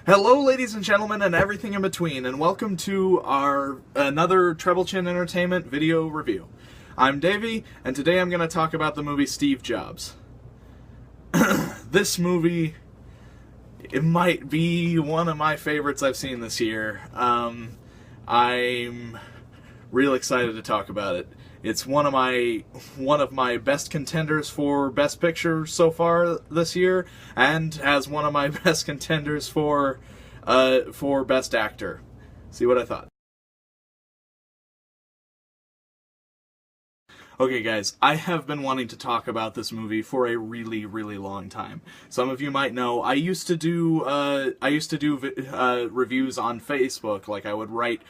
Hello, ladies and gentlemen, and everything in between, and welcome to our another TrebleChin Entertainment video review. I'm Davey, and today I'm going to talk about the movie Steve Jobs. This movie, it might be one of my favorites I've seen this year. I'm real excited to talk about it. It's one of my best contenders for Best Picture so far this year, and has one of my best contenders for Best Actor. See what I thought. Okay, guys, I have been wanting to talk about this movie for a really, really long time. Some of you might know I used to do reviews on Facebook. Like, I would write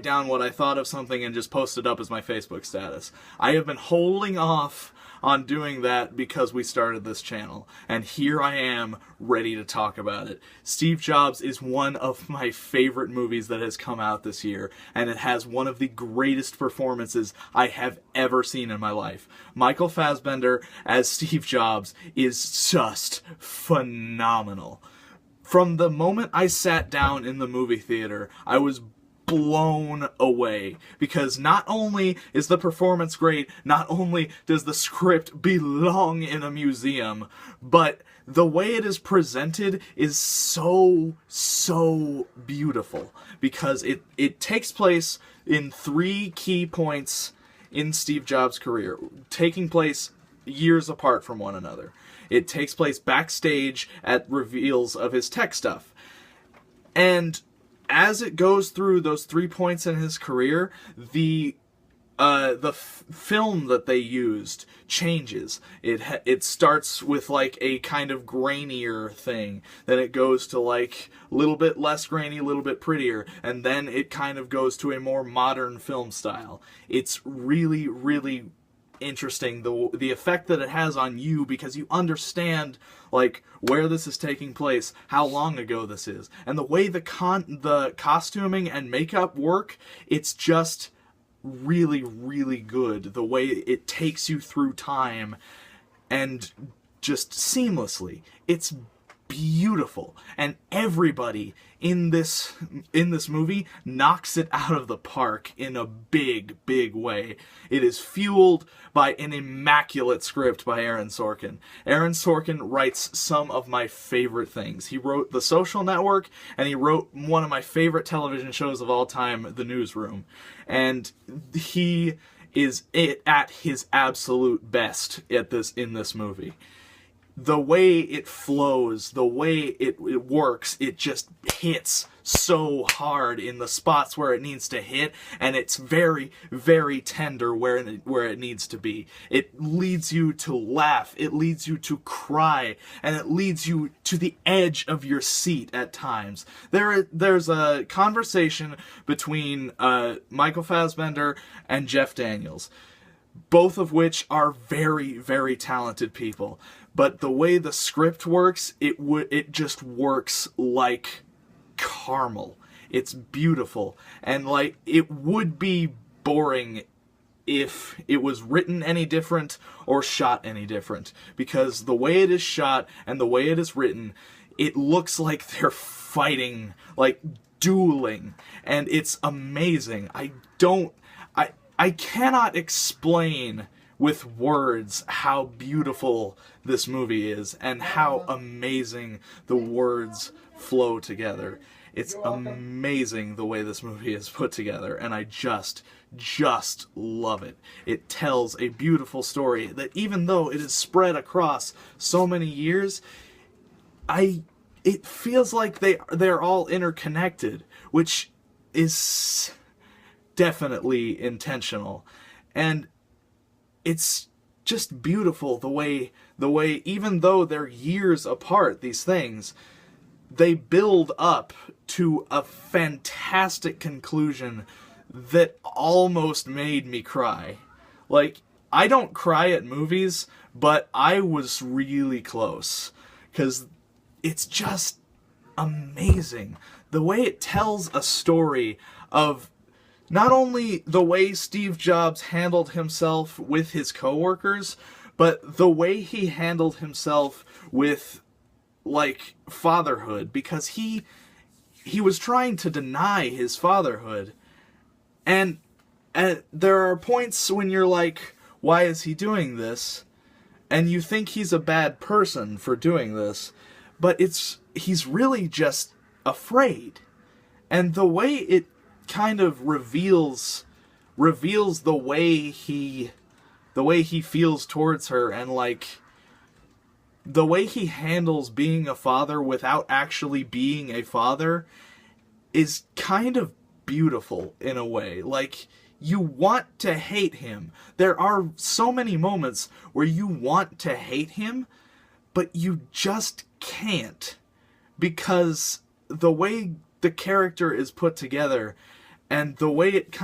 down what I thought of something and just post it up as my Facebook status. I have been holding off on doing that because we started this channel, and here I am ready to talk about it. Steve Jobs is one of my favorite movies that has come out this year, and it has one of the greatest performances I have ever seen in my life. Michael Fassbender as Steve Jobs is just phenomenal. From the moment I sat down in the movie theater, I was blown away, because not only is the performance great, not only does the script belong in a museum, but the way it is presented is so beautiful, because it takes place in three key points in Steve Jobs' career, taking place years apart from one another. It takes place backstage at reveals of his tech stuff, and as it goes through those 3 points in his career, the film that they used changes. It starts with like a kind of grainier thing, then it goes to like a little bit less grainy, a little bit prettier, and then it kind of goes to a more modern film style. It's really, really interesting, the effect that it has on you, because you understand like where this is taking place, how long ago this is, and the way the costuming and makeup work. It's just really, really good, the way it takes you through time and just seamlessly. It's beautiful, and everybody in this movie knocks it out of the park in a big way. It is fueled by an immaculate script by Aaron Sorkin. Aaron Sorkin writes some of my favorite things. He wrote The Social Network, and he wrote one of my favorite television shows of all time, The Newsroom. And he is at his absolute best in this movie. The way it flows, the way it works, it just hits so hard in the spots where it needs to hit, and it's very, very tender where it needs to be. It leads you to laugh, it leads you to cry, and it leads you to the edge of your seat at times. There's a conversation between Michael Fassbender and Jeff Daniels, both of which are very, very talented people. But the way the script works, it just works like caramel. It's beautiful. And like, it would be boring if it was written any different or shot any different. Because the way it is shot and the way it is written, it looks like they're fighting, like dueling. And it's amazing. I cannot explain with words how beautiful this movie is and how amazing the words flow together. It's amazing the way this movie is put together, and I just love it. It tells a beautiful story that, even though it is spread across so many years, it feels like they're all interconnected, which is definitely intentional. And it's just beautiful the way even though they're years apart, these things, they build up to a fantastic conclusion that almost made me cry. Like, I don't cry at movies, but I was really close, because it's just amazing the way it tells a story of not only the way Steve Jobs handled himself with his coworkers, but the way he handled himself with, like, fatherhood, because he he was trying to deny his fatherhood. And there are points when you're like, why is he doing this? And you think he's a bad person for doing this, but he's really just afraid. And the way it kind of reveals the way he feels towards her, and like the way he handles being a father without actually being a father, is kind of beautiful in a way. Like, you want to hate him. There are so many moments where you want to hate him, but you just can't, because the way the character is put together, and the way it's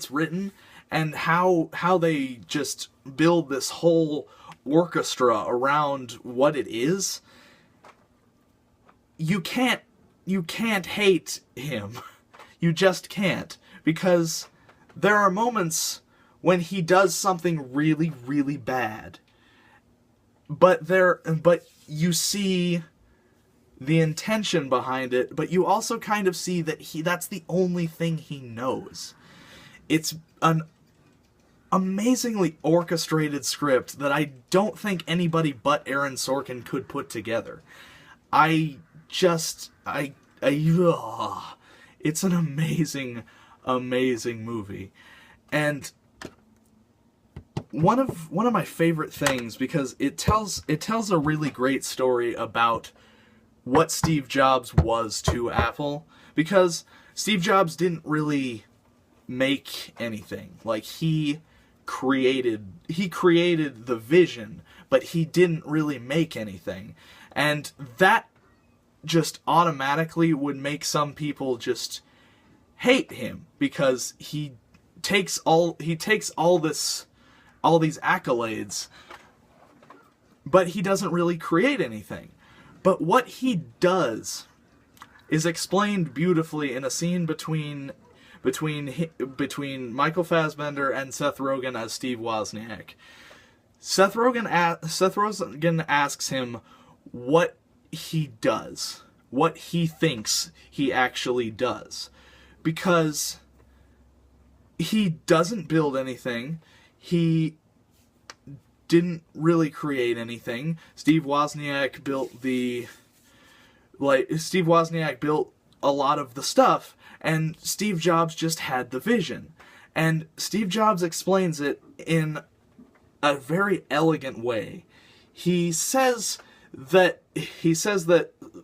written, and how they just build this whole orchestra around what it is, you can't hate him. You just can't, because there are moments when he does something really, really bad, but you see the intention behind it, but you also kind of see that that's the only thing he knows. It's an amazingly orchestrated script that I don't think anybody but Aaron Sorkin could put together. It's an amazing, amazing movie. And one of my favorite things, because it tells a really great story about what Steve Jobs was to Apple, because Steve Jobs didn't really make anything. Like, he created the vision, but he didn't really make anything. And that just automatically would make some people just hate him, because he takes all these accolades, but he doesn't really create anything. But what he does is explained beautifully in a scene between Michael Fassbender and Seth Rogen as Steve Wozniak. Seth Rogen asks him what he does, what he thinks he actually does, because he doesn't build anything. He didn't really create anything. Steve Wozniak built a lot of the stuff, and Steve Jobs just had the vision. And Steve Jobs explains it in a very elegant way. He says that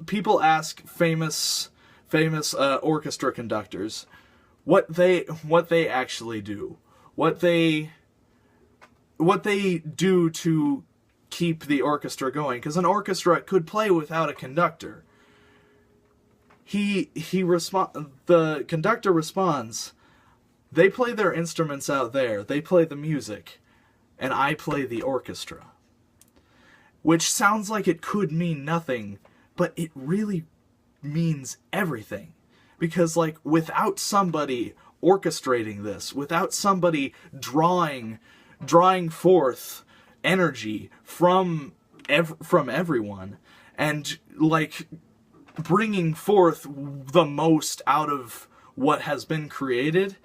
people ask famous orchestra conductors what they actually do, what they do to keep the orchestra going, because an orchestra could play without a conductor. The conductor responds, "They play their instruments out there, they play the music, and I play the orchestra." Which sounds like it could mean nothing, but it really means everything. Because, like, without somebody orchestrating this, without somebody drawing forth energy from everyone, and, like, bringing forth the most out of what has been created,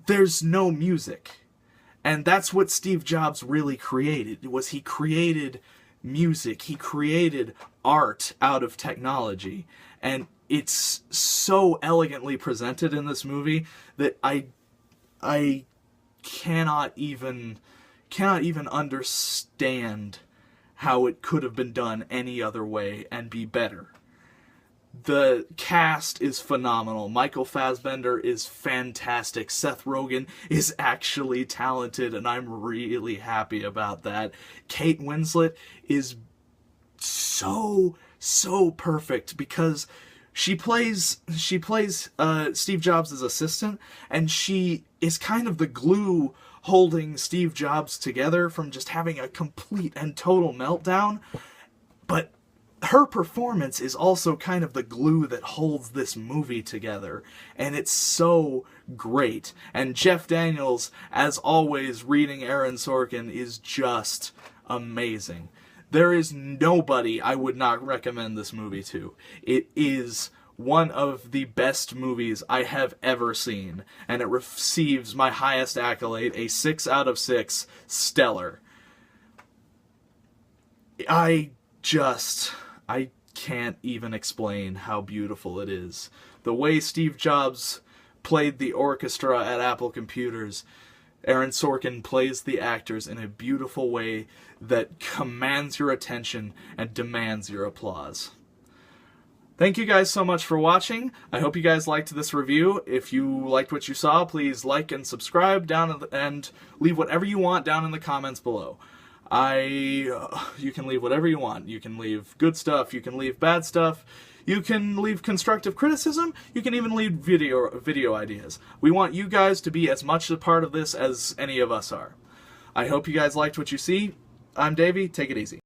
there's no music. And that's what Steve Jobs really created. He created music. He created art out of technology. And it's so elegantly presented in this movie that I cannot even understand how it could have been done any other way and be better. The cast is phenomenal. Michael Fassbender is fantastic. Seth Rogen is actually talented, and I'm really happy about that. Kate Winslet is so perfect, because she plays Steve Jobs' assistant, and she is kind of the glue holding Steve Jobs together from just having a complete and total meltdown. But her performance is also kind of the glue that holds this movie together, and it's so great. And Jeff Daniels, as always, reading Aaron Sorkin, is just amazing. There is nobody I would not recommend this movie to. It is one of the best movies I have ever seen, and it receives my highest accolade, a 6 out of 6, stellar. I can't even explain how beautiful it is. The way Steve Jobs played the orchestra at Apple Computers, Aaron Sorkin plays the actors in a beautiful way that commands your attention and demands your applause. Thank you guys so much for watching. I hope you guys liked this review. If you liked what you saw, please like and subscribe and leave whatever you want down in the comments below. You can leave whatever you want. You can leave good stuff, you can leave bad stuff, you can leave constructive criticism, you can even leave video ideas. We want you guys to be as much a part of this as any of us are. I hope you guys liked what you see. I'm Davey, take it easy.